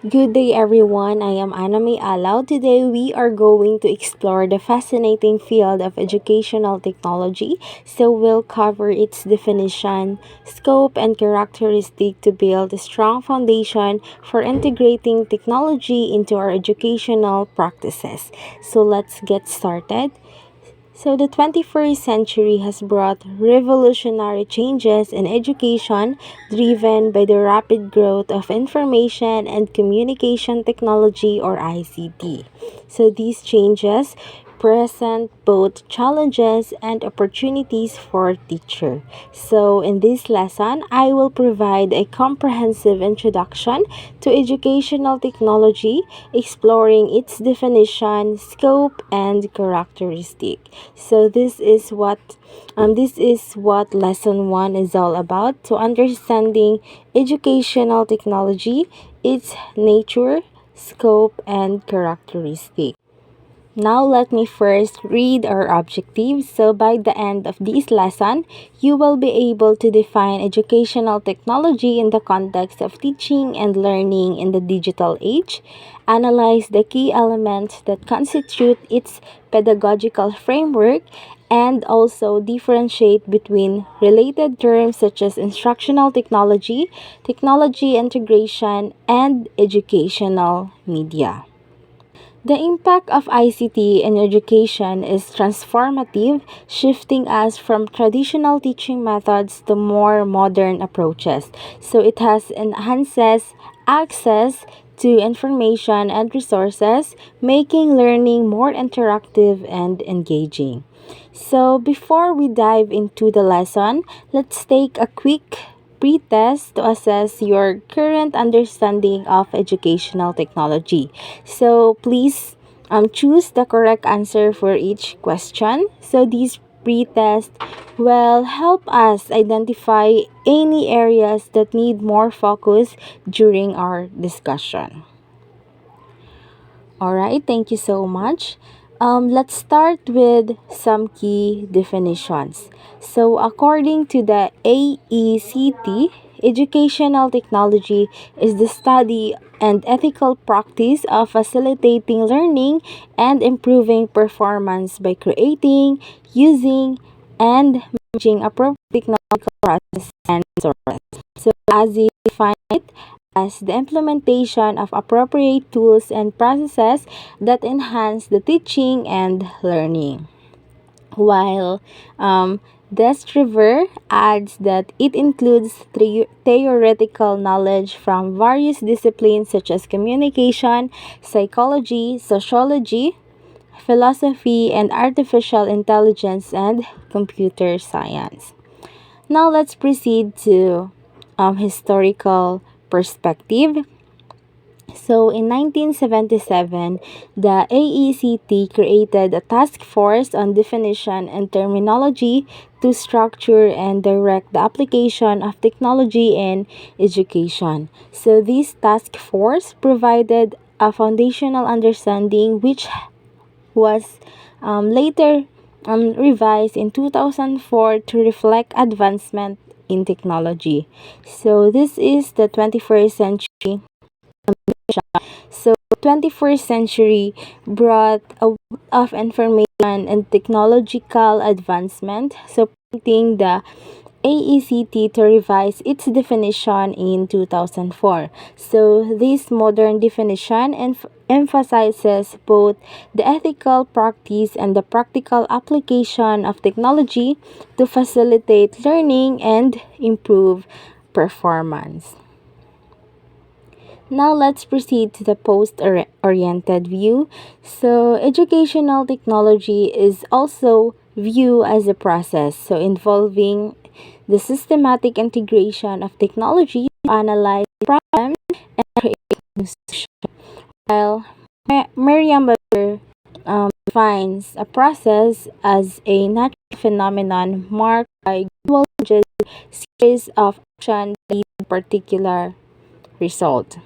Good day, everyone. I am Anami Alao. Today, we are going to explore the fascinating field of educational technology. So, we'll cover its definition, scope, and characteristic to build a strong foundation for integrating technology into our educational practices. So, let's get started. So, the 21st century has brought revolutionary changes in education driven by the rapid growth of information and communication technology, or ICT. So, these changes present both challenges and opportunities for teacher. So in this lesson, I will provide a comprehensive introduction to educational technology, exploring its definition, scope, and characteristic. So this is what lesson 1 is all about, to understanding educational technology, its nature, scope, and characteristic. Now let me first read our objectives. So by the end of this lesson, you will be able to define educational technology in the context of teaching and learning in the digital age, analyze the key elements that constitute its pedagogical framework, and also differentiate between related terms such as instructional technology, technology integration, and educational media. The impact of ICT in education is transformative, shifting us from traditional teaching methods to more modern approaches. So it has enhances access to information and resources, making learning more interactive and engaging. So before we dive into the lesson, let's take a quick pre-test to assess your current understanding of educational technology. So please choose the correct answer for each question. So these pre-tests will help us identify any areas that need more focus during our discussion. All right, thank you so much. Let's start with some key definitions. So, according to the AECT, educational technology is the study and ethical practice of facilitating learning and improving performance by creating, using, and managing appropriate technological processes and resources. So, as you define it, as the implementation of appropriate tools and processes that enhance the teaching and learning. While Destriver adds that it includes theoretical knowledge from various disciplines such as communication, psychology, sociology, philosophy, and artificial intelligence and computer science. Now let's proceed to historical perspective. So in 1977, the AECT created a task force on definition and terminology to structure and direct the application of technology in education. So this task force provided a foundational understanding which was later revised in 2004 to reflect advancement in technology. So this is the 21st century. So 21st century brought a wealth of information and technological advancement, so prompting the AECT to revise its definition in 2004. So this modern definition emphasizes both the ethical practice and the practical application of technology to facilitate learning and improve performance. Now let's proceed to the post-oriented view. So educational technology is also viewed as a process, so involving the systematic integration of technology to analyze problems and create new solutions. While Merriam-Webster defines a process as a natural phenomenon marked by gradual changes, series of action that lead to a particular result.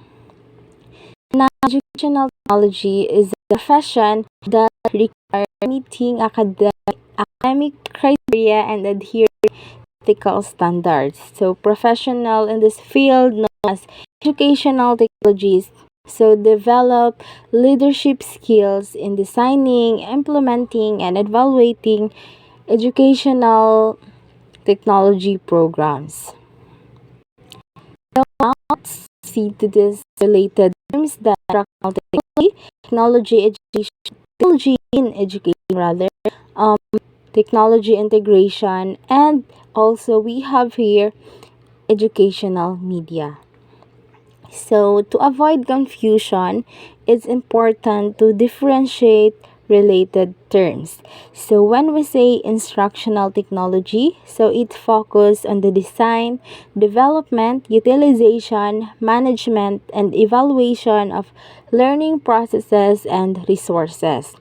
Now, educational technology is a profession that requires meeting academic criteria and adhering to ethical standards. So, professional in this field known as educational technologists So, develop leadership skills in designing, implementing, and evaluating educational technology programs. So, now let's see to this related terms that instructional technology education, technology in education rather, um, technology integration, and also we have here educational media. So, to avoid confusion, it's important to differentiate related terms. So, when we say instructional technology, so it focuses on the design, development, utilization, management, and evaluation of learning processes and resources.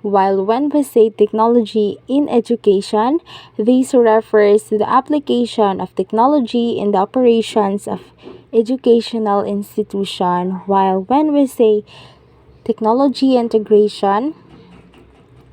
While when we say technology in education, this refers to the application of technology in the operations of educational institution, while when we say technology integration,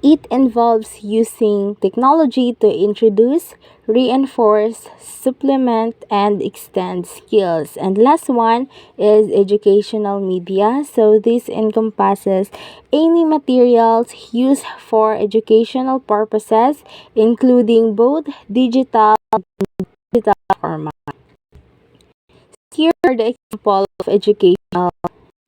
it involves using technology to introduce, reinforce, supplement, and extend skills. And last one is educational media. So this encompasses any materials used for educational purposes, including both digital and digital format. Here are the example of educational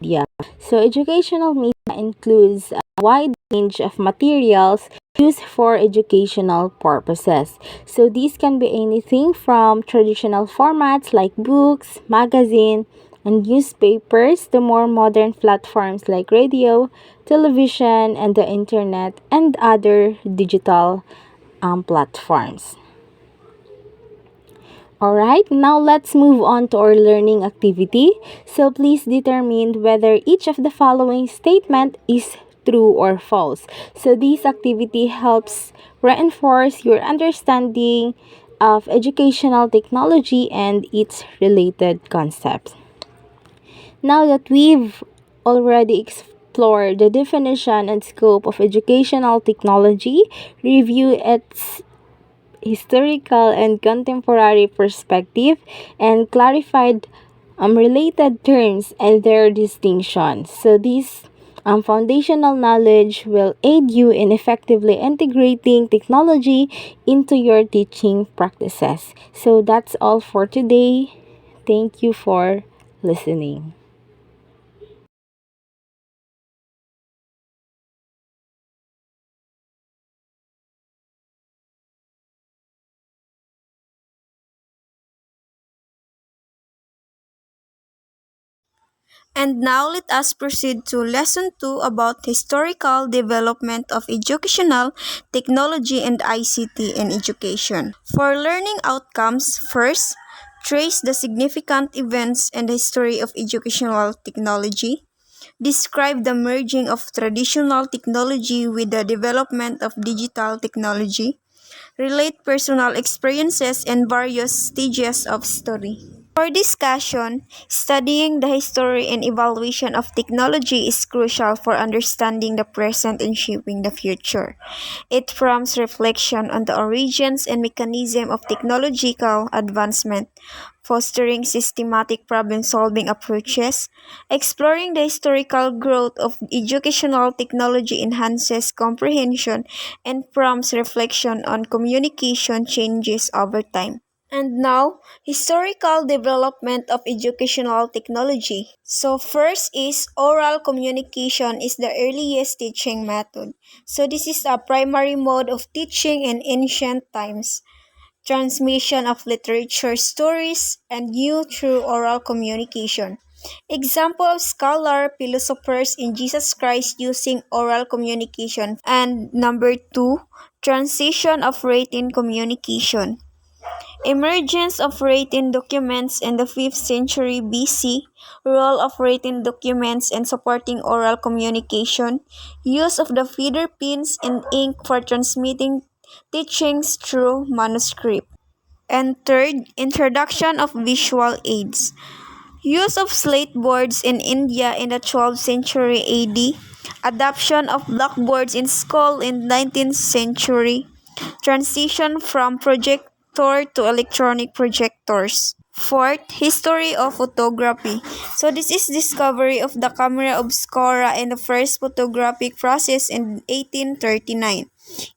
media. So, educational media includes a wide range of materials used for educational purposes. So, these can be anything from traditional formats like books, magazine, and newspapers to more modern platforms like radio, television, and the internet and other digital platforms. Alright, now let's move on to our learning activity. So please determine whether each of the following statement is true or false. So this activity helps reinforce your understanding of educational technology and its related concepts. Now that we've already explored the definition and scope of educational technology, review its historical and contemporary perspective, and clarified related terms and their distinctions. So, this foundational knowledge will aid you in effectively integrating technology into your teaching practices. So, that's all for today. Thank you for listening. And now let us proceed to Lesson 2 about historical development of educational technology and ICT in education. For learning outcomes, first, trace the significant events and history of educational technology. Describe the merging of traditional technology with the development of digital technology. Relate personal experiences and various stages of story. For discussion, studying the history and evaluation of technology is crucial for understanding the present and shaping the future. It prompts reflection on the origins and mechanism of technological advancement, fostering systematic problem-solving approaches. Exploring the historical growth of educational technology enhances comprehension and prompts reflection on communication changes over time. And now, historical development of educational technology. So first is oral communication is the earliest teaching method. So this is a primary mode of teaching in ancient times. Transmission of literature stories and new through oral communication. Example of scholar philosophers in Jesus Christ using oral communication. And number 2, transition of written communication. Emergence of written documents in the 5th century BC, role of written documents in supporting oral communication, use of the feeder pins and ink for transmitting teachings through manuscript. And third, introduction of visual aids. Use of slate boards in India in the 12th century AD, adoption of blackboards in school in 19th century, transition from projector to electronic projectors. Fourth, history of photography. So this is discovery of the camera obscura and the first photographic process in 1839.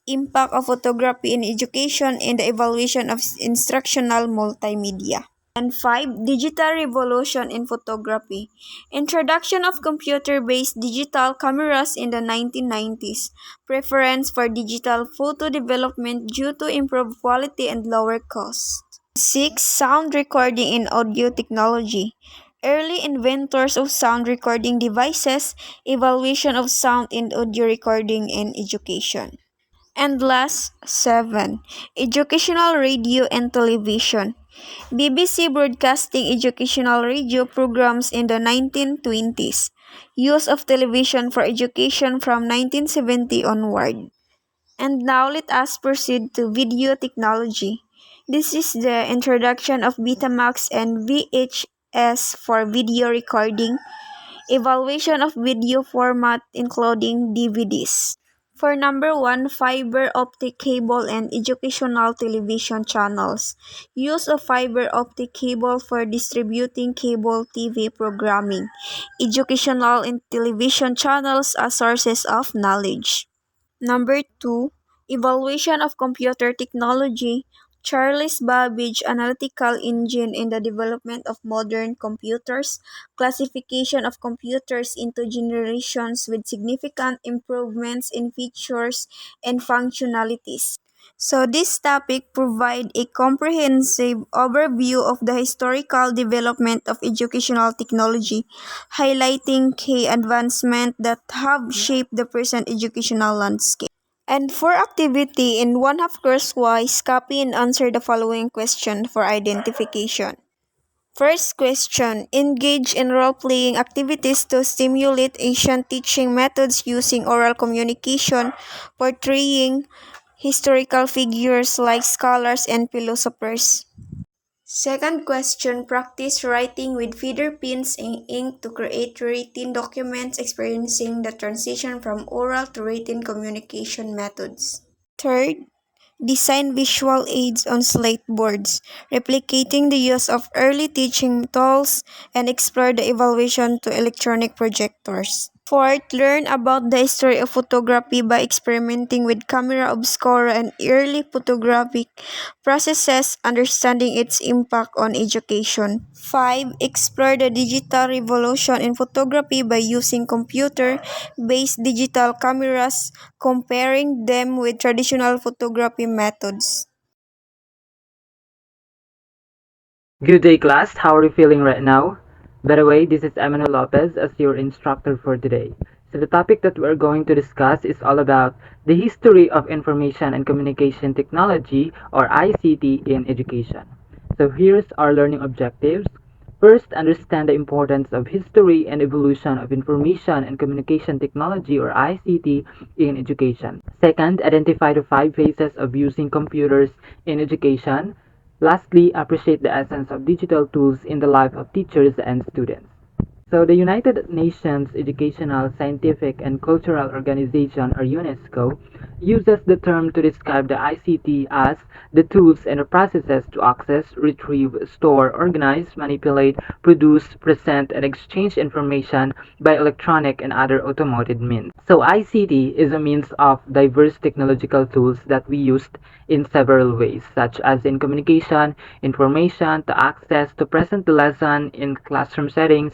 Impact of photography in education and the evaluation of instructional multimedia. And five, digital revolution in photography. Introduction of computer-based digital cameras in the 1990s. Preference for digital photo development due to improved quality and lower cost. 6. Sound recording and audio technology. Early inventors of sound recording devices, evaluation of sound and audio recording in education. And last, 7. Educational radio and television. BBC broadcasting educational radio programs in the 1920s. Use of television for education from 1970 onward. And now let us proceed to video technology. This is the introduction of Betamax and VHS for video recording, evaluation of video format including DVDs. For number 1, fiber optic cable and educational television channels. Use of fiber optic cable for distributing cable TV programming. Educational and television channels as sources of knowledge. Number 2, evaluation of computer technology. Charles Babbage analytical engine in the development of modern computers, classification of computers into generations with significant improvements in features and functionalities. So this topic provide a comprehensive overview of the historical development of educational technology, highlighting key advancements that have shaped the present educational landscape. And for activity in 1/2 course-wise, copy and answer the following question for identification. First question, engage in role-playing activities to stimulate ancient teaching methods using oral communication, portraying historical figures like scholars and philosophers. Second question, practice writing with feather pens and ink to create written documents experiencing the transition from oral to written communication methods. Third, design visual aids on slate boards, replicating the use of early teaching tools and explore the evolution to electronic projectors. Fourth, learn about the history of photography by experimenting with camera obscura and early photographic processes, understanding its impact on education. 5. Explore the digital revolution in photography by using computer-based digital cameras, comparing them with traditional photography methods. Good day, class. How are you feeling right now? By the way, this is Emmanuel Lopez as your instructor for today. So the topic that we're going to discuss is all about the history of information and communication technology, or ICT, in education. So here's our learning objectives. First, understand the importance of history and evolution of information and communication technology, or ICT, in education. Second, identify the 5 phases of using computers in education. Lastly, appreciate the essence of digital tools in the life of teachers and students. So the United Nations Educational, Scientific and Cultural Organization, or UNESCO, uses the term to describe the ICT as the tools and the processes to access, retrieve, store, organize, manipulate, produce, present, and exchange information by electronic and other automated means. So ICT is a means of diverse technological tools that we use in several ways, such as in communication, information, to access, to present the lesson in classroom settings,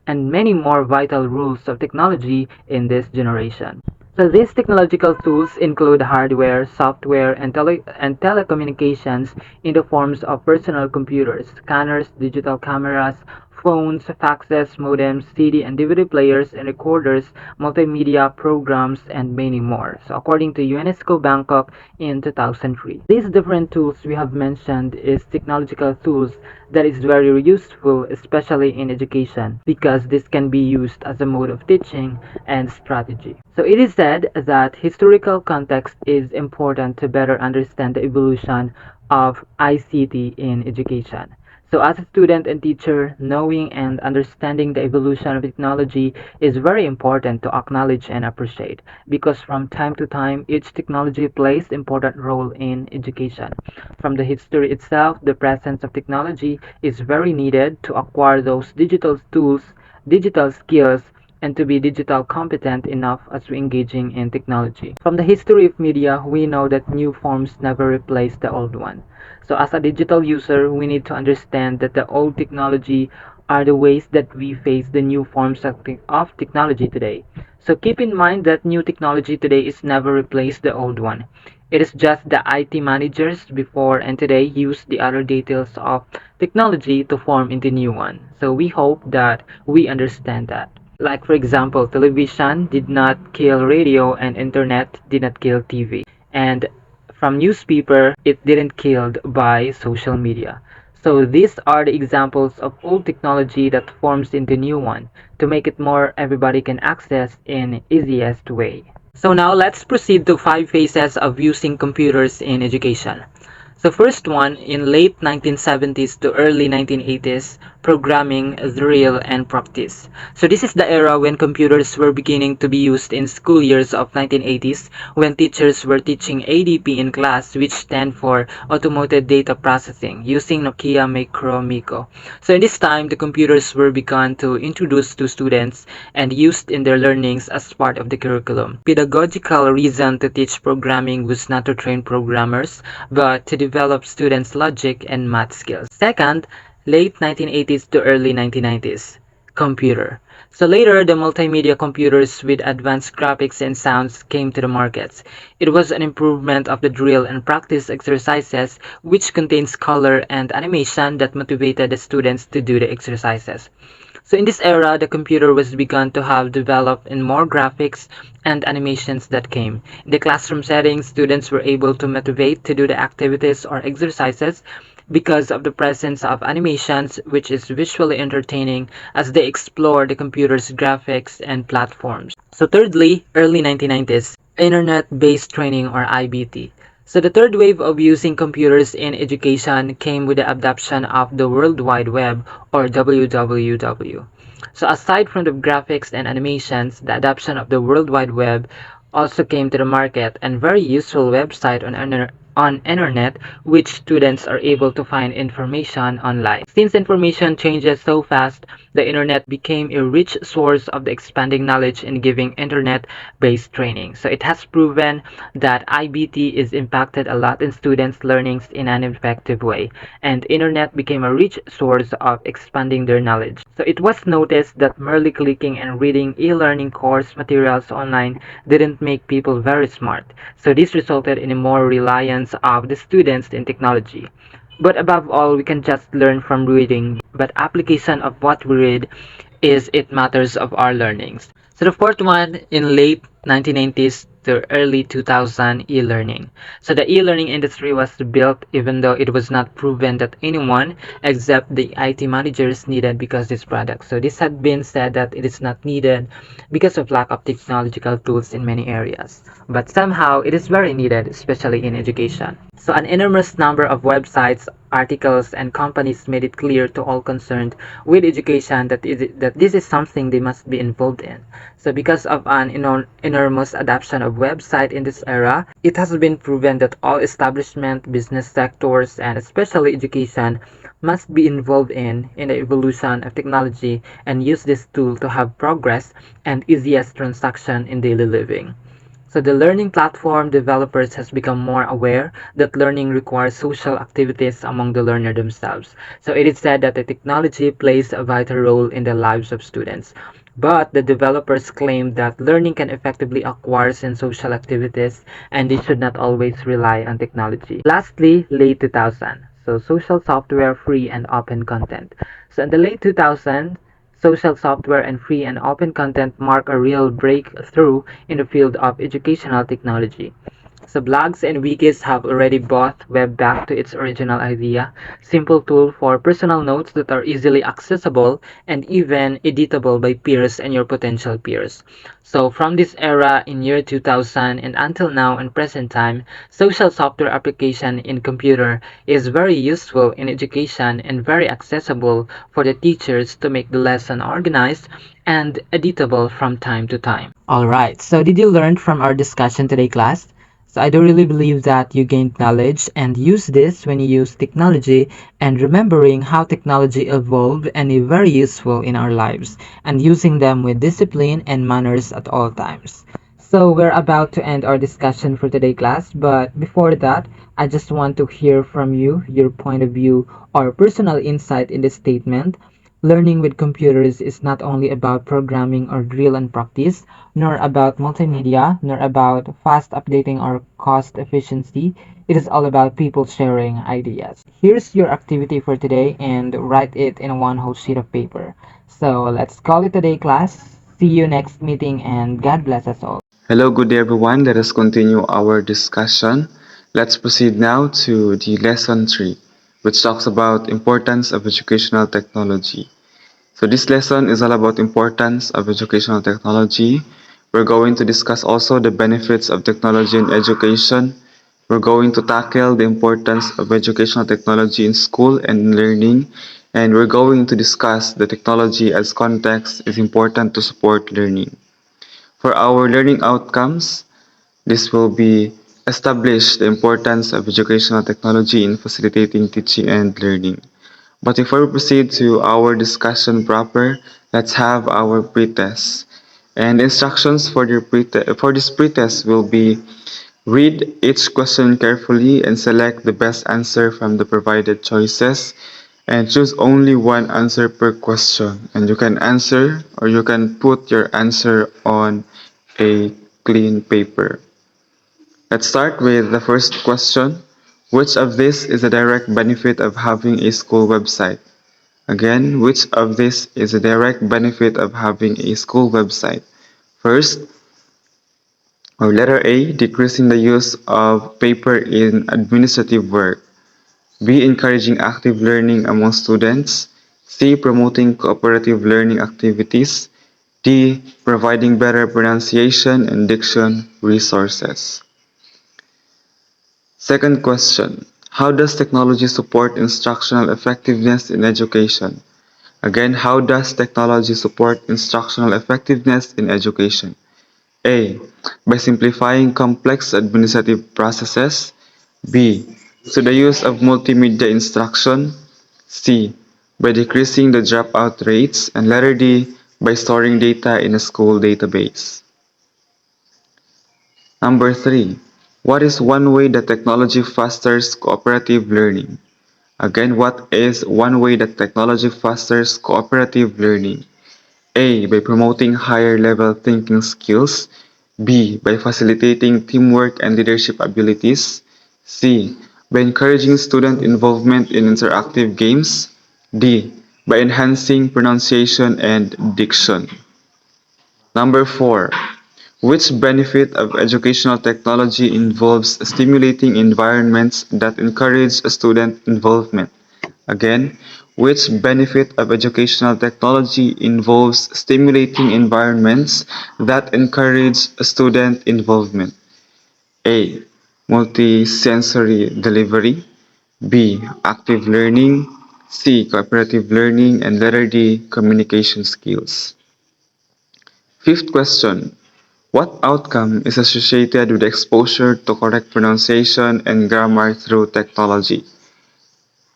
and many more vital rules of technology in this generation. So these technological tools include hardware, software, and telecommunications in the forms of personal computers, scanners, digital cameras, phones, faxes, modems, CD and DVD players and recorders, multimedia programs, and many more. So according to UNESCO Bangkok in 2003. These different tools we have mentioned is technological tools that is very useful, especially in education, because this can be used as a mode of teaching and strategy. So it is said that historical context is important to better understand the evolution of ICT in education. So as a student and teacher, knowing and understanding the evolution of technology is very important to acknowledge and appreciate because from time to time, each technology plays important role in education. From the history itself, the presence of technology is very needed to acquire those digital tools, digital skills, and to be digital competent enough as we engaging in technology. From the history of media, we know that new forms never replace the old one. So as a digital user, we need to understand that the old technology are the ways that we face the new forms of technology today. So keep in mind that new technology today is never replace the old one. It is just the IT managers before and today use the other details of technology to form into new one. So we hope that we understand that. Like for example, television did not kill radio and internet did not kill TV. And from newspaper, it didn't killed by social media. So these are the examples of old technology that forms into new one to make it more everybody can access in easiest way. So now let's proceed to 5 phases of using computers in education. So first one, in late 1970s to early 1980s, programming, drill, and practice. So this is the era when computers were beginning to be used in school years of 1980s when teachers were teaching ADP in class, which stand for Automated Data Processing, using Nokia Micro Mico. So in this time, the computers were begun to introduce to students and used in their learnings as part of the curriculum. Pedagogical reason to teach programming was not to train programmers, but to develop students' logic and math skills. Second, late 1980s to early 1990s, computer. So later, the multimedia computers with advanced graphics and sounds came to the markets. It was an improvement of the drill and practice exercises, which contains color and animation that motivated the students to do the exercises. So in this era, the computer was begun to have developed in more graphics and animations that came. In the classroom setting, students were able to motivate to do the activities or exercises because of the presence of animations, which is visually entertaining as they explore the computer's graphics and platforms. So thirdly, early 1990s, Internet-based training or IBT. So the third wave of using computers in education came with the adoption of the World Wide Web or WWW. So aside from the graphics and animations, the adoption of the World Wide Web also came to the market and very useful website on internet which students are able to find information online. Since information changes so fast, the internet became a rich source of the expanding knowledge in giving internet-based training. So it has proven that IBT is impacted a lot in students' learnings in an effective way, and internet became a rich source of expanding their knowledge. So it was noticed that merely clicking and reading e-learning course materials online didn't make people very smart. So this resulted in a more reliance of the students in technology. But above all, we can just learn from reading, but application of what we read is it matters of our learnings. So the fourth one, in late 1990s to early 2000, e-learning. So the e-learning industry was built even though it was not proven that anyone except the IT managers needed because this product. So this had been said that it is not needed because of lack of technological tools in many areas. But somehow it is very needed, especially in education. So an enormous number of websites, articles, and companies made it clear to all concerned with education that this is something they must be involved in. So because of an enormous adoption of website in this era, it has been proven that all establishment, business sectors, and especially education must be involved in the evolution of technology and use this tool to have progress and easiest transaction in daily living. So the learning platform developers has become more aware that learning requires social activities among the learner themselves. So it is said that the technology plays a vital role in the lives of students. But the developers claim that learning can effectively acquire in social activities and they should not always rely on technology. Lastly, late 2000. So social software, free and open content. So in the late 2000s, social software and free and open content mark a real breakthrough in the field of educational technology. So blogs and wikis have already brought web back to its original idea, simple tool for personal notes that are easily accessible and even editable by peers and your potential peers. So from this era in year 2000 and until now in present time, social software application in computer is very useful in education and very accessible for the teachers to make the lesson organized and editable from time to time. Alright, so did you learn from our discussion today, class? So I do really believe that you gained knowledge and use this when you use technology and remembering how technology evolved and is very useful in our lives and using them with discipline and manners at all times. So we're about to end our discussion for today, class, but before that, I just want to hear from you your point of view or personal insight in this statement. Learning with computers is not only about programming or drill and practice, nor about multimedia, nor about fast updating or cost efficiency. It is all about people sharing ideas. Here's your activity for today and write it in one whole sheet of paper. So let's call it a day, class. See you next meeting and God bless us all. Hello, good day everyone. Let us continue our discussion. Let's proceed now to the lesson 3, which talks about importance of educational technology. So this lesson is all about importance of educational technology. We're going to discuss also the benefits of technology in education. We're going to tackle the importance of educational technology in school and learning. And we're going to discuss the technology as context is important to support learning. For our learning outcomes, this will be establish the importance of educational technology in facilitating teaching and learning. But before we proceed to our discussion proper, let's have our pretest. And instructions for, for this pretest will be read each question carefully and select the best answer from the provided choices and choose only one answer per question. And you can answer or you can put your answer on a clean paper. Let's start with the first question. Which of this is a direct benefit of having a school website? Again, which of this is a direct benefit of having a school website? First, or letter A, decreasing the use of paper in administrative work. B, encouraging active learning among students. C, promoting cooperative learning activities. D, providing better pronunciation and diction resources. Second question, how does technology support instructional effectiveness in education? Again, how does technology support instructional effectiveness in education? A, by simplifying complex administrative processes. B, through the use of multimedia instruction. C, by decreasing the dropout rates. And letter D, by storing data in a school database. Number 3, what is one way that technology fosters cooperative learning? Again, what is one way that technology fosters cooperative learning? A, by promoting higher level thinking skills. B, by facilitating teamwork and leadership abilities. C, by encouraging student involvement in interactive games. D, by enhancing pronunciation and diction. Number 4, which benefit of educational technology involves stimulating environments that encourage student involvement? Again, which benefit of educational technology involves stimulating environments that encourage student involvement? A, multisensory delivery. B, active learning. C, cooperative learning. And letter D, communication skills. Fifth question, what outcome is associated with exposure to correct pronunciation and grammar through technology?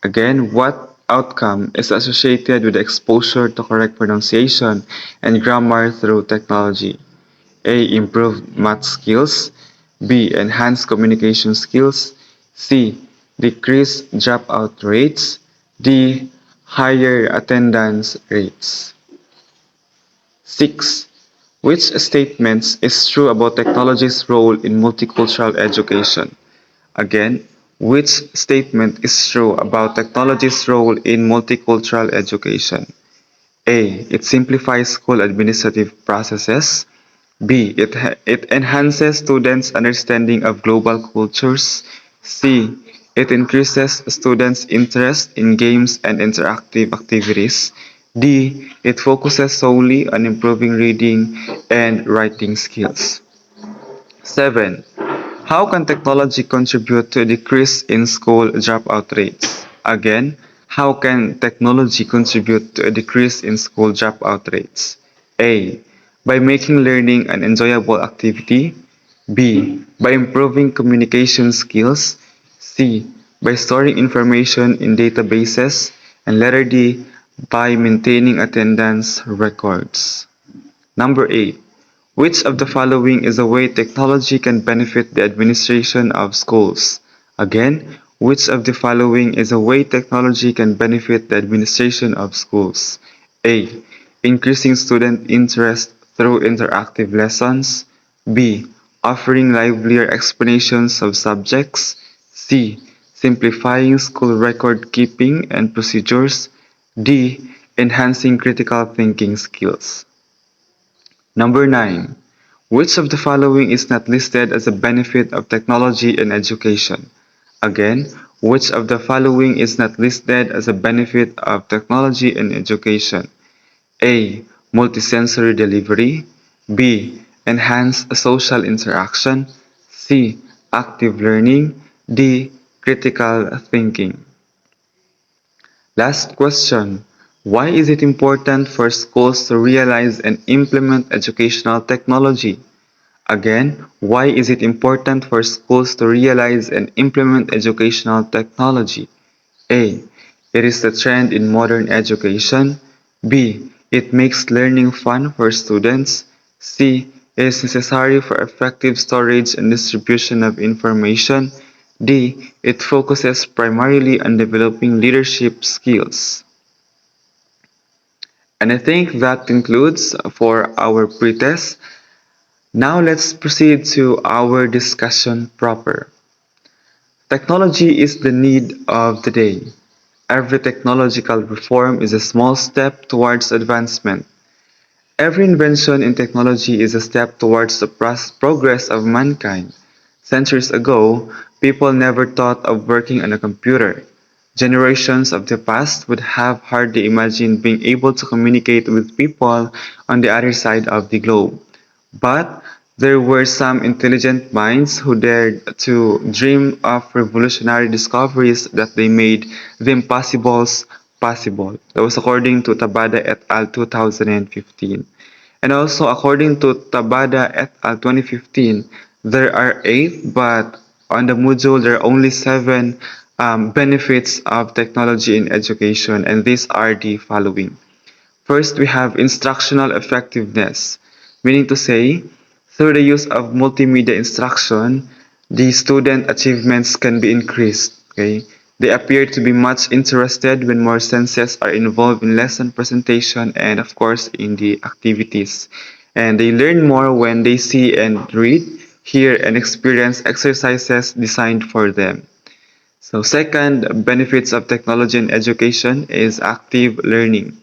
Again, what outcome is associated with exposure to correct pronunciation and grammar through technology? A, improved math skills. B, enhanced communication skills. C, decreased dropout rates. D, higher attendance rates. 6. Which statements is true about technology's role in multicultural education? Again, which statement is true about technology's role in multicultural education? A, it simplifies school administrative processes. B. It enhances students' understanding of global cultures. C. It increases students' interest in games and interactive activities. D. It focuses solely on improving reading and writing skills. 7. How can technology contribute to a decrease in school dropout rates? Again, how can technology contribute to a decrease in school dropout rates? A. By making learning an enjoyable activity. B. By improving communication skills. C. By storing information in databases. And letter D. By maintaining attendance records. Number 8. Which of the following is a way technology can benefit the administration of schools? Again, which of the following is a way technology can benefit the administration of schools? A. Increasing student interest through interactive lessons. B. Offering livelier explanations of subjects. C. Simplifying school record keeping and procedures. D. Enhancing critical thinking skills. Number 9. Which of the following is not listed as a benefit of technology in education? Again, which of the following is not listed as a benefit of technology in education? A. Multisensory delivery. B. Enhanced social interaction. C. Active learning. D. Critical thinking. Last question. Why is it important for schools to realize and implement educational technology? Again, why is it important for schools to realize and implement educational technology? A. It is the trend in modern education. B. It makes learning fun for students. C. It is necessary for effective storage and distribution of information. D. It focuses primarily on developing leadership skills. And I think that concludes for our pretest. Now let's proceed to our discussion proper. Technology is the need of the day. Every technological reform is a small step towards advancement. Every invention in technology is a step towards the progress of mankind. Centuries ago, people never thought of working on a computer. Generations of the past would have hardly imagined being able to communicate with people on the other side of the globe. But there were some intelligent minds who dared to dream of revolutionary discoveries that they made the impossibles possible. That was according to Tabada et al. 2015. And also according to Tabada et al. 2015, there are 8, but on the module there are only 7 benefits of technology in education, and these are the following. First, we have instructional effectiveness, meaning to say, through the use of multimedia instruction, the student achievements can be increased. Okay? They appear to be much interested when more senses are involved in lesson presentation and, of course, in the activities. And they learn more when they see and read, hear, and experience exercises designed for them. So, second, benefits of technology in education is active learning.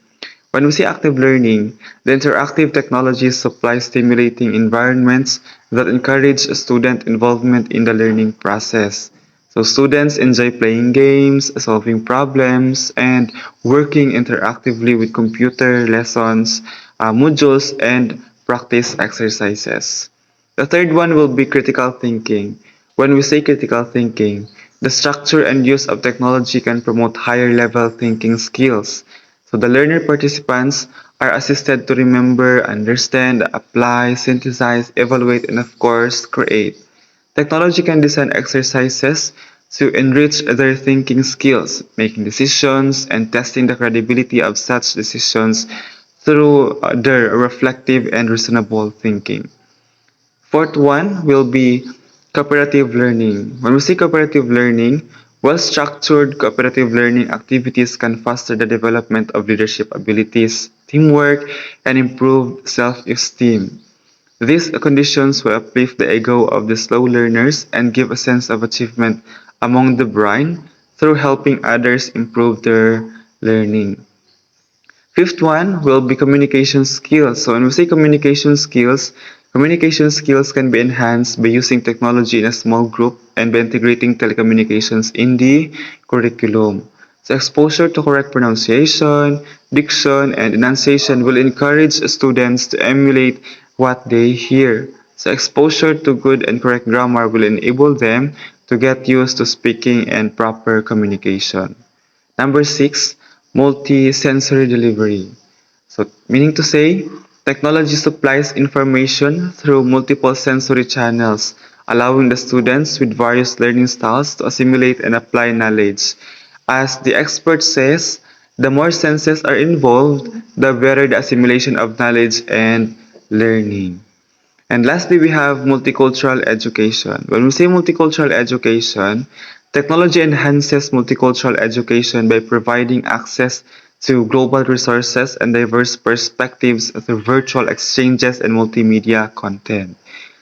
When we say active learning, the interactive technologies supply stimulating environments that encourage student involvement in the learning process. So students enjoy playing games, solving problems, and working interactively with computer lessons, modules, and practice exercises. The third one will be critical thinking. When we say critical thinking, the structure and use of technology can promote higher level thinking skills. So the learner participants are assisted to remember, understand, apply, synthesize, evaluate, and of course, create. Technology can design exercises to enrich their thinking skills, making decisions, and testing the credibility of such decisions through their reflective and reasonable thinking. Fourth one will be cooperative learning. When we say cooperative learning, well-structured cooperative learning activities can foster the development of leadership abilities, teamwork, and improve self-esteem. These conditions will uplift the ego of the slow learners and give a sense of achievement among the brain through helping others improve their learning. Fifth one will be communication skills. So when we say communication skills, Communication skills can be enhanced by using technology in a small group and by integrating telecommunications in the curriculum. So exposure to correct pronunciation, diction, and enunciation will encourage students to emulate what they hear. So exposure to good and correct grammar will enable them to get used to speaking and proper communication. Number six, multi-sensory delivery. So, meaning to say, technology supplies information through multiple sensory channels, allowing the students with various learning styles to assimilate and apply knowledge. As the expert says, the more senses are involved, the better the assimilation of knowledge and learning. And lastly, we have multicultural education. When we say multicultural education, technology enhances multicultural education by providing access to global resources and diverse perspectives through virtual exchanges and multimedia content.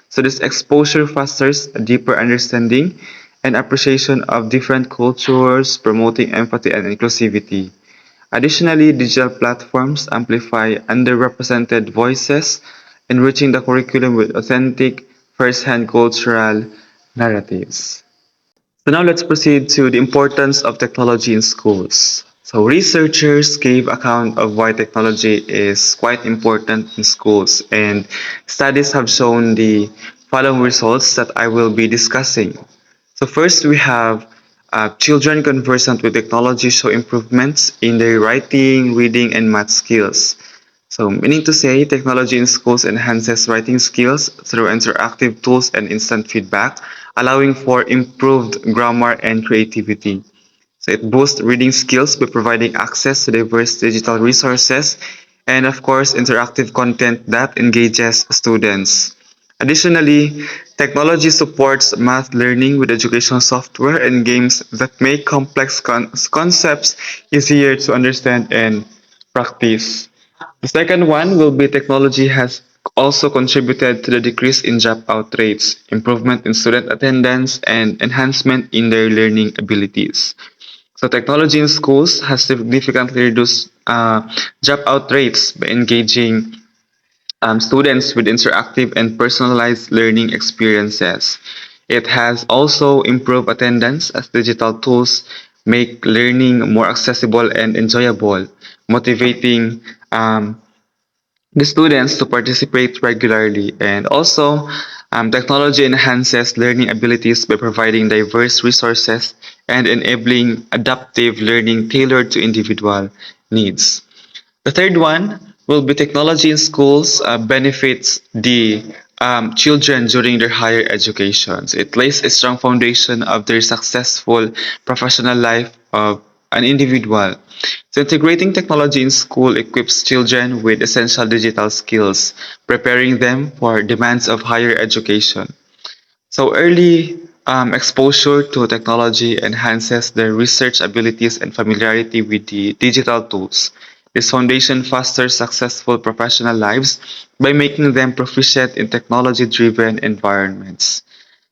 So this exposure fosters a deeper understanding and appreciation of different cultures, promoting empathy and inclusivity. Additionally, digital platforms amplify underrepresented voices, enriching the curriculum with authentic, first-hand cultural narratives. So now let's proceed to the importance of technology in schools. So researchers gave account of why technology is quite important in schools, and studies have shown the following results that I will be discussing. So first we have children conversant with technology show improvements in their writing, reading, and math skills. So meaning to say, technology in schools enhances writing skills through interactive tools and instant feedback, allowing for improved grammar and creativity. So it boosts reading skills by providing access to diverse digital resources and of course interactive content that engages students. Additionally, technology supports math learning with educational software and games that make complex concepts easier to understand and practice. The second one will be technology has also contributed to the decrease in dropout rates, improvement in student attendance, and enhancement in their learning abilities. So technology in schools has significantly reduced dropout rates by engaging students with interactive and personalized learning experiences. It has also improved attendance as digital tools make learning more accessible and enjoyable, motivating the students to participate regularly. And also, technology enhances learning abilities by providing diverse resources and enabling adaptive learning tailored to individual needs. The third one will be technology in schools benefits the children during their higher educations. It lays a strong foundation of their successful professional life of an individual. So integrating technology in school equips children with essential digital skills, preparing them for demands of higher education. So early exposure to technology enhances their research abilities and familiarity with the digital tools. This foundation fosters successful professional lives by making them proficient in technology-driven environments.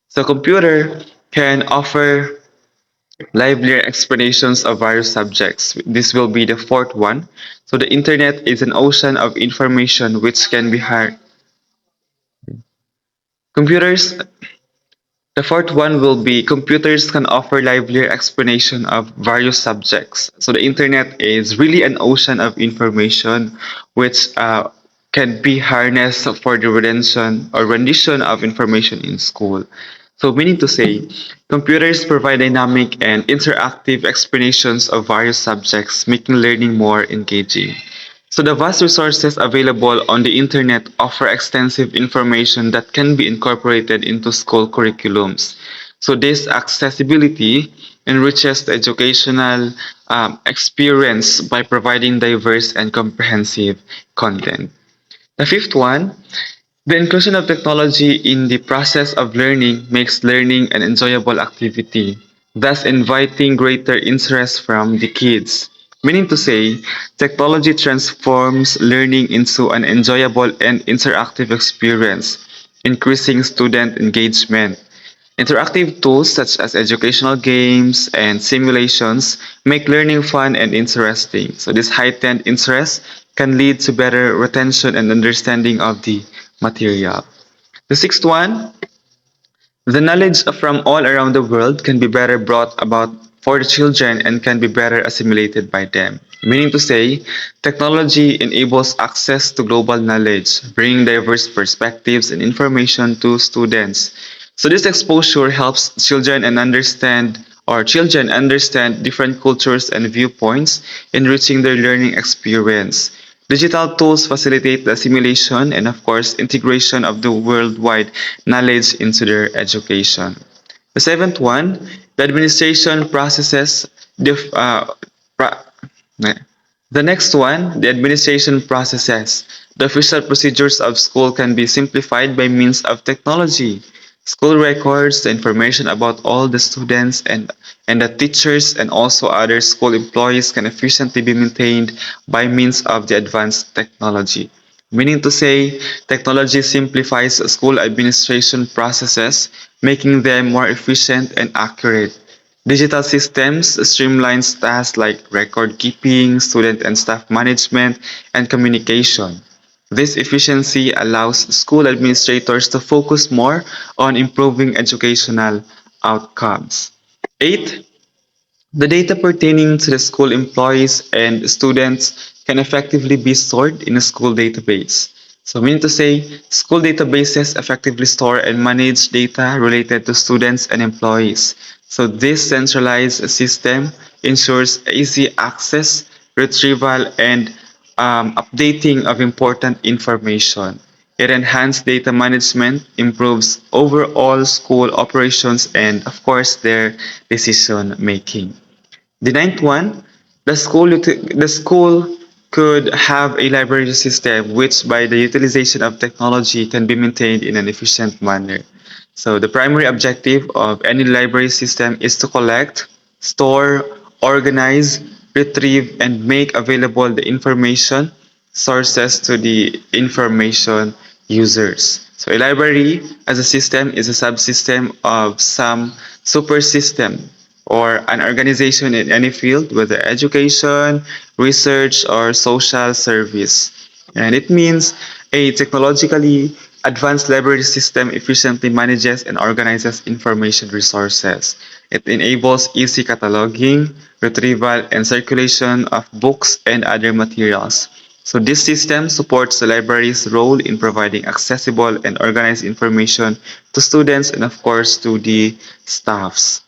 So computer can offer livelier explanations of various subjects. This will be the fourth one. So the internet is an ocean of information which can be hard. Computers The fourth one will be computers can offer livelier explanation of various subjects. So the internet is really an ocean of information which can be harnessed for the retention or rendition of information in school. So meaning to say, computers provide dynamic and interactive explanations of various subjects, making learning more engaging. So the vast resources available on the internet offer extensive information that can be incorporated into school curriculums. So this accessibility enriches the educational experience by providing diverse and comprehensive content. The fifth one, the inclusion of technology in the process of learning makes learning an enjoyable activity, thus inviting greater interest from the kids. Meaning to say, technology transforms learning into an enjoyable and interactive experience, increasing student engagement. Interactive tools such as educational games and simulations make learning fun and interesting. So this heightened interest can lead to better retention and understanding of the material. The sixth one, the knowledge from all around the world can be better brought about for the children and can be better assimilated by them. Meaning to say, technology enables access to global knowledge, bringing diverse perspectives and information to students. So this exposure helps children understand different cultures and viewpoints, enriching their learning experience. Digital tools facilitate the assimilation and, of course, integration of the worldwide knowledge into their education. The seventh one, the administration processes dif- pra- the next one, the administration processes. The official procedures of school can be simplified by means of technology. School records, the information about all the students and the teachers and also other school employees can efficiently be maintained by means of the advanced technology. Meaning to say, technology simplifies school administration processes, making them more efficient and accurate. Digital systems streamlines tasks like record keeping, student and staff management, and communication. This efficiency allows school administrators to focus more on improving educational outcomes. 8. The data pertaining to the school employees and students can effectively be stored in a school database. So, meaning to say, school databases effectively store and manage data related to students and employees. So, this centralized system ensures easy access, retrieval, and updating of important information. It enhances data management, improves overall school operations, and, of course, their decision making. The ninth one, the school could have a library system which by the utilization of technology can be maintained in an efficient manner. So the primary objective of any library system is to collect, store, organize, retrieve, and make available the information sources to the information users. So a library as a system is a subsystem of some supersystem or an organization in any field, whether education, research, or social service. And it means a technologically advanced library system efficiently manages and organizes information resources. It enables easy cataloging, retrieval, and circulation of books and other materials. So this system supports the library's role in providing accessible and organized information to students and of course to the staffs.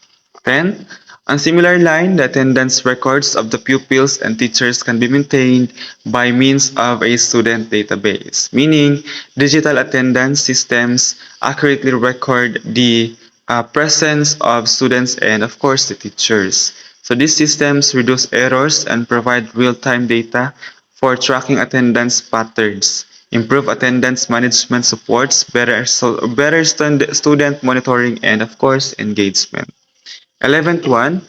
10. On similar line, the attendance records of the pupils and teachers can be maintained by means of a student database, meaning digital attendance systems accurately record the presence of students and, of course, the teachers. So these systems reduce errors and provide real-time data for tracking attendance patterns. Improve attendance management supports better student monitoring and, of course, engagement. 11th one,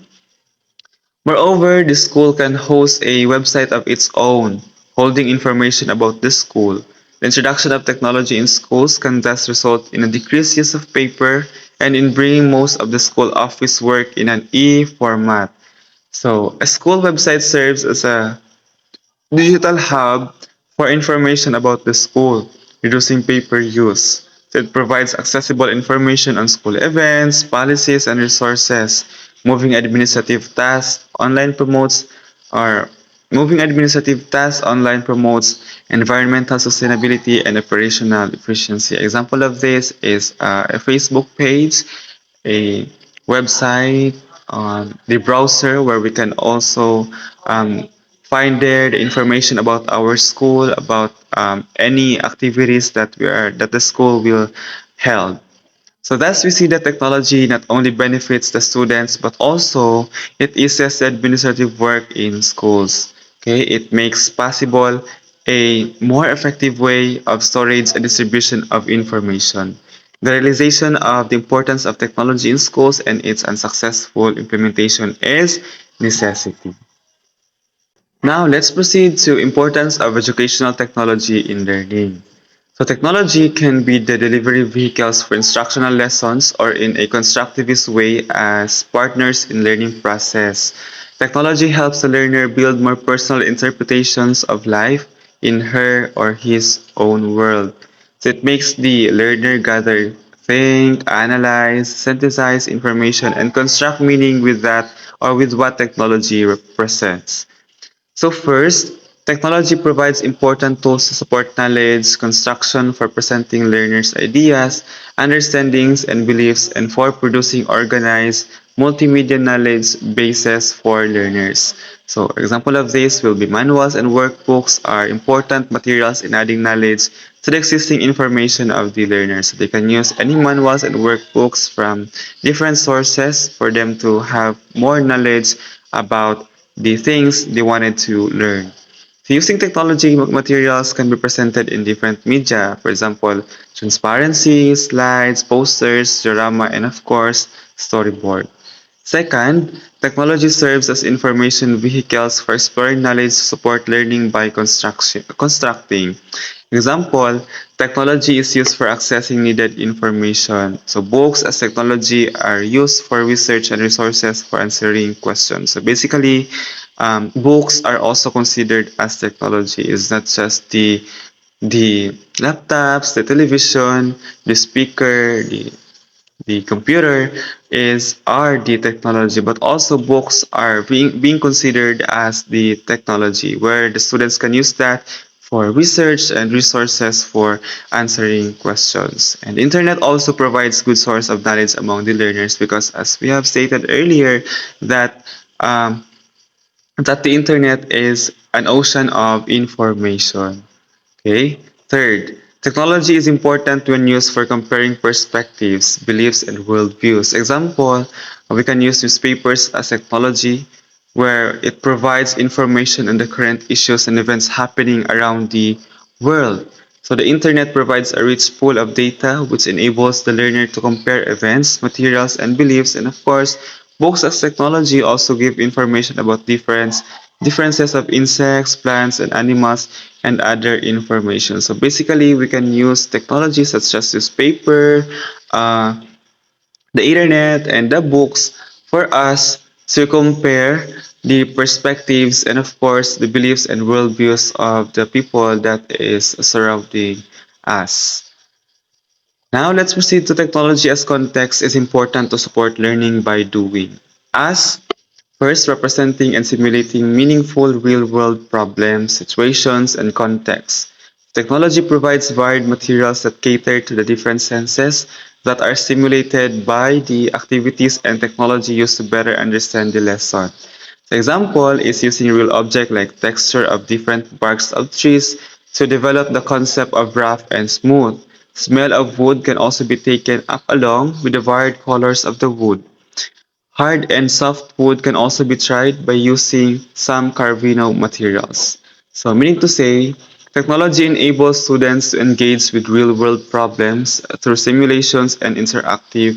moreover, the school can host a website of its own, holding information about the school. The introduction of technology in schools can thus result in a decreased use of paper and in bringing most of the school office work in an e-format. So, a school website serves as a digital hub for information about the school, reducing paper use. So it provides accessible information on school events, policies, and resources. Moving administrative tasks online promotes or moving administrative tasks online promotes environmental sustainability and operational efficiency. Example of this is a Facebook page, a website on the browser where we can also find there the information about our school, about any activities that the school will held. So thus we see that technology not only benefits the students but also it eases the administrative work in schools. Okay, it makes possible a more effective way of storage and distribution of information. The realization of the importance of technology in schools and its unsuccessful implementation is necessity. Now let's proceed to importance of educational technology in learning. So technology can be the delivery vehicles for instructional lessons or in a constructivist way as partners in learning process. Technology helps the learner build more personal interpretations of life in her or his own world. So it makes the learner gather, think, analyze, synthesize information, and construct meaning with that or with what technology represents. So first, technology provides important tools to support knowledge construction for presenting learners' ideas, understandings, and beliefs, and for producing organized multimedia knowledge bases for learners. So example of this will be manuals and workbooks are important materials in adding knowledge to the existing information of the learners. They can use any manuals and workbooks from different sources for them to have more knowledge about the things they wanted to learn. So using technology, materials can be presented in different media, for example, transparency, slides, posters, diorama, and of course, storyboard. Second, technology serves as information vehicles for exploring knowledge to support learning by constructing. Example, technology is used for accessing needed information. So books as technology are used for research and resources for answering questions. So basically, books are also considered as technology. It's not just the laptops, the television, the speaker, the computer is are the technology, but also books are being considered as the technology, where the students can use that for research and resources for answering questions. And internet also provides good source of knowledge among the learners because, as we have stated earlier, that um, that the internet is an ocean of information. Okay. Third, technology is important when used for comparing perspectives, beliefs, and worldviews. Example, we can use newspapers as technology where it provides information on the current issues and events happening around the world. So the internet provides a rich pool of data which enables the learner to compare events, materials, and beliefs. And of course, books as technology also give information about differences of insects, plants, and animals, and other information. So basically, we can use technology such as newspaper, uh, the internet, and the books for us to compare the perspectives and of course the beliefs and worldviews of the people that is surrounding us. Now let's proceed to technology as context is important to support learning by doing. As first, representing and simulating meaningful real-world problems, situations, and contexts. Technology provides varied materials that cater to the different senses that are stimulated by the activities and technology used to better understand the lesson. The example is using real objects like texture of different barks of trees to develop the concept of rough and smooth. Smell of wood can also be taken up along with the varied colors of the wood. Hard and soft wood can also be tried by using some Carvino materials. So, meaning to say, technology enables students to engage with real world problems through simulations and interactive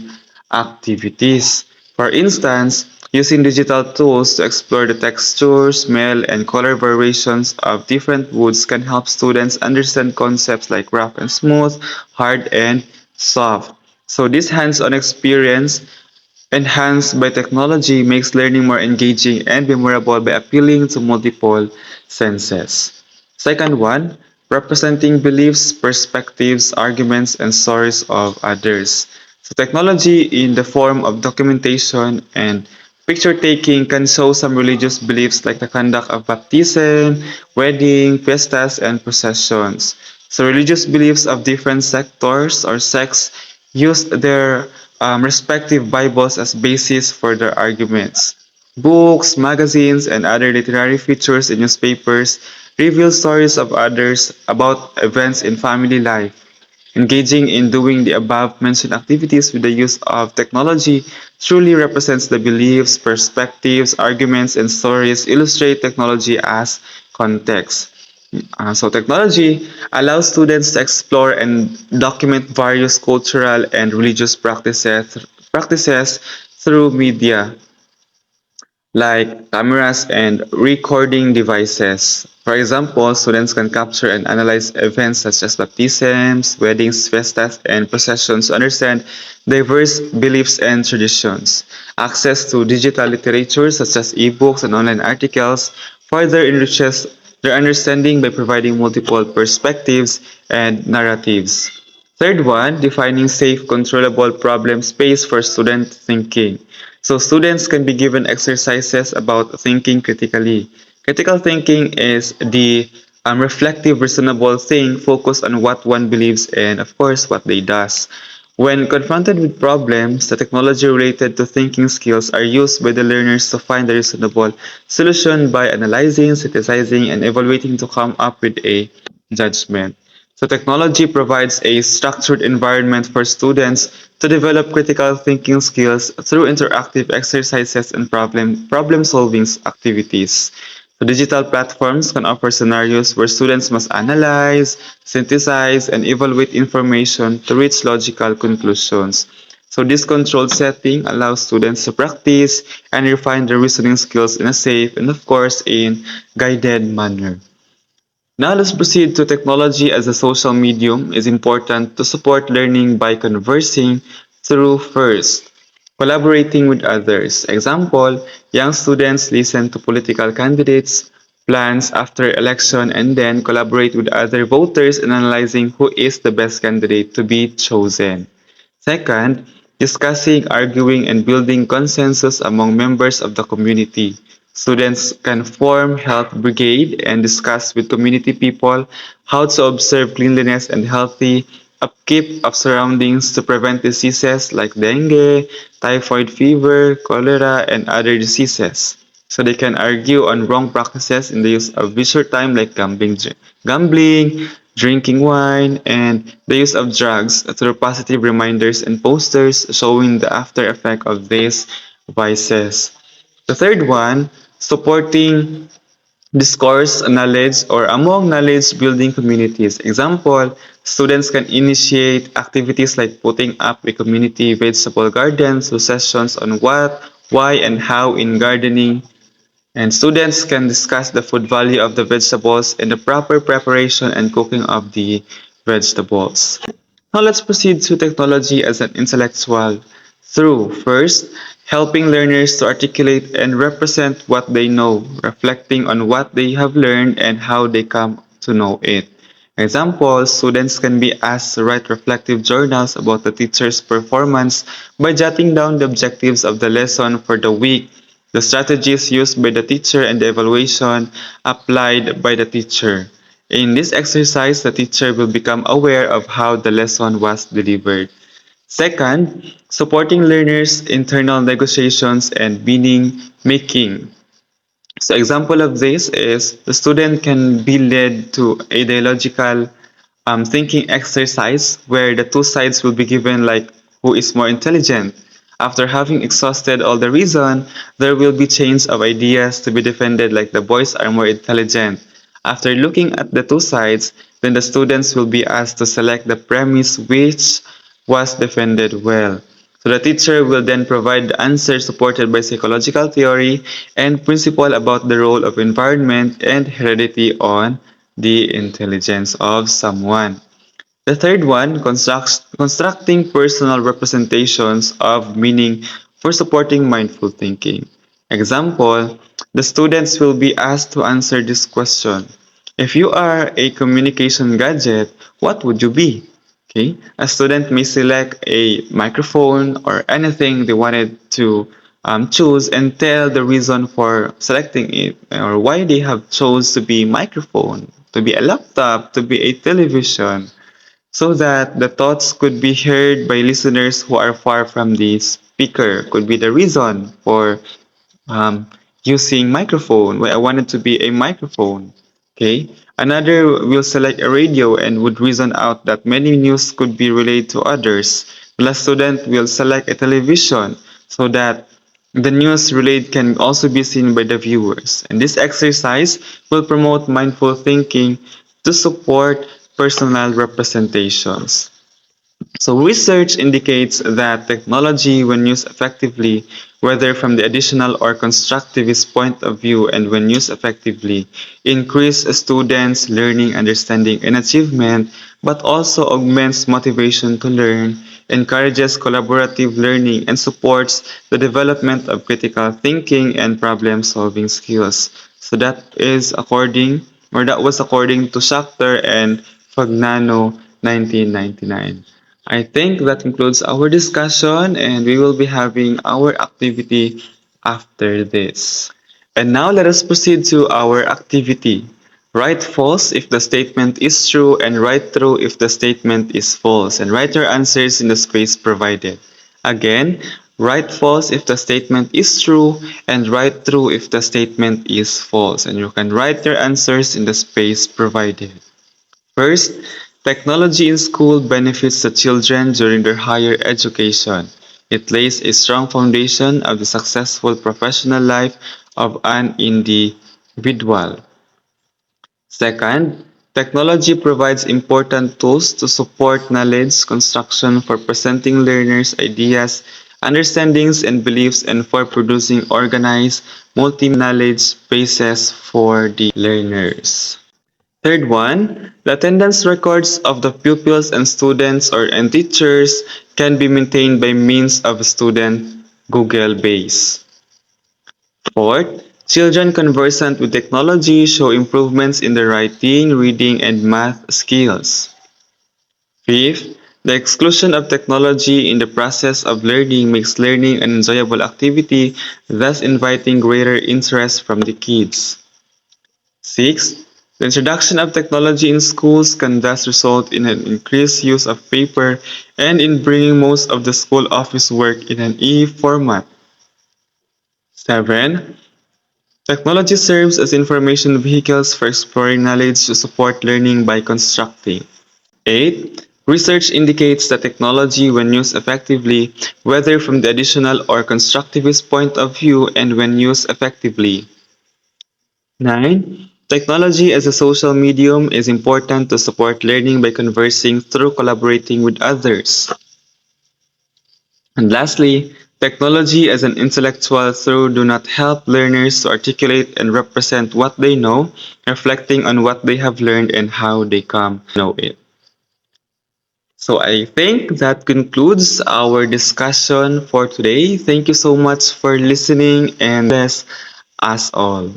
activities. For instance, using digital tools to explore the texture, smell, and color variations of different woods can help students understand concepts like rough and smooth, hard and soft. So, this hands on experience enhanced by technology makes learning more engaging and memorable by appealing to multiple senses. Second one, representing beliefs, perspectives, arguments, and stories of others. So technology in the form of documentation and picture taking can show some religious beliefs like the conduct of baptism, wedding, fiestas, and processions. So religious beliefs of different sectors or sects used their respective Bibles as basis for their arguments. Books, magazines, and other literary features in newspapers reveal stories of others about events in family life. Engaging in doing the above mentioned activities with the use of technology truly represents the beliefs, perspectives, arguments, and stories illustrate technology as context. So technology allows students to explore and document various cultural and religious practices through media like cameras and recording devices. For example, students can capture and analyze events such as baptisms, weddings, fiestas, and processions to understand diverse beliefs and traditions. Access to digital literature such as ebooks and online articles further enriches their understanding by providing multiple perspectives and narratives. Third one, defining safe, controllable problem space for student thinking. So students can be given exercises about thinking critically. Critical thinking is the reflective, reasonable thing focused on what one believes and, of course, what they does. When confronted with problems, the technology related to thinking skills are used by the learners to find a reasonable solution by analyzing, synthesizing, and evaluating to come up with a judgment. So technology provides a structured environment for students to develop critical thinking skills through interactive exercises and problem solving activities. So digital platforms can offer scenarios where students must analyze, synthesize, and evaluate information to reach logical conclusions. So this controlled setting allows students to practice and refine their reasoning skills in a safe and of course in guided manner. Now let's proceed to technology as a social medium is important to support learning by conversing through first, collaborating with others. Example, young students listen to political candidates, plans after election and then collaborate with other voters in analyzing who is the best candidate to be chosen. Second, discussing, arguing, and building consensus among members of the community. Students can form health brigade and discuss with community people how to observe cleanliness and healthy upkeep of surroundings to prevent diseases like dengue, typhoid fever, cholera, and other diseases. So they can argue on wrong practices in the use of leisure time like gambling, drinking wine, and the use of drugs through positive reminders and posters showing the after effect of these vices. The third one, supporting discourse knowledge or among knowledge building communities. Example, students can initiate activities like putting up a community vegetable garden through sessions on what, why, and how in gardening, and students can discuss the food value of the vegetables and the proper preparation and cooking of the vegetables. Now let's proceed to technology as an intellectual through first, helping learners to articulate and represent what they know, reflecting on what they have learned and how they come to know it. Example, students can be asked to write reflective journals about the teacher's performance by jotting down the objectives of the lesson for the week, the strategies used by the teacher, and the evaluation applied by the teacher. In this exercise, the teacher will become aware of how the lesson was delivered. Second, supporting learners' internal negotiations and meaning making. So example of this is the student can be led to a dialogical thinking exercise where the two sides will be given like who is more intelligent. After having exhausted all the reason, there will be change of ideas to be defended like the boys are more intelligent. After looking at the two sides, then the students will be asked to select the premise which was defended well. So the teacher will then provide the answer supported by psychological theory and principle about the role of environment and heredity on the intelligence of someone. The third one, constructing personal representations of meaning for supporting mindful thinking. Example, the students will be asked to answer this question. If you are a communication gadget, what would you be? Okay, a student may select a microphone or anything they wanted to choose and tell the reason for selecting it or why they have chose to be microphone, to be a laptop, to be a television, so that the thoughts could be heard by listeners who are far from the speaker. Could be the reason for um, using microphone, where I wanted to be a microphone. Okay. Another will select a radio and would reason out that many news could be relayed to others. The last student will select a television so that the news relayed can also be seen by the viewers. And this exercise will promote mindful thinking to support personal representations. So research indicates that technology, when used effectively, whether from the additional or constructivist point of view and when used effectively, increase students' learning, understanding, and achievement, but also augments motivation to learn, encourages collaborative learning, and supports the development of critical thinking and problem-solving skills. So that is according or that was according to Schachter and Fagnano 1999. I think that concludes our discussion and we will be having our activity after this. And now let us proceed to our activity. Write false if the statement is true and write true if the statement is false and write your answers in the space provided. Again, write false if the statement is true and write true if the statement is false and you can write your answers in the space provided. First, technology in school benefits the children during their higher education. It lays a strong foundation of the successful professional life of an individual. Second, technology provides important tools to support knowledge construction for presenting learners ideas, understandings, and beliefs, and for producing organized, multi-knowledge bases for the learners. Third one, the attendance records of the pupils and students and teachers can be maintained by means of a student Google base. Fourth, children conversant with technology show improvements in their writing, reading, and math skills. Fifth, the exclusion of technology in the process of learning makes learning an enjoyable activity, thus inviting greater interest from the kids. Sixth, the introduction of technology in schools can thus result in an increased use of paper and in bringing most of the school office work in an e-format. 7. Technology serves as information vehicles for exploring knowledge to support learning by constructing. 8. Research indicates that technology, when used effectively, whether from the additional or constructivist point of view and when used effectively. 9. Technology as a social medium is important to support learning by conversing through collaborating with others. And lastly, technology as an intellectual tool do not help learners to articulate and represent what they know, reflecting on what they have learned and how they come to know it. So I think that concludes our discussion for today. Thank you so much for listening and bless us all.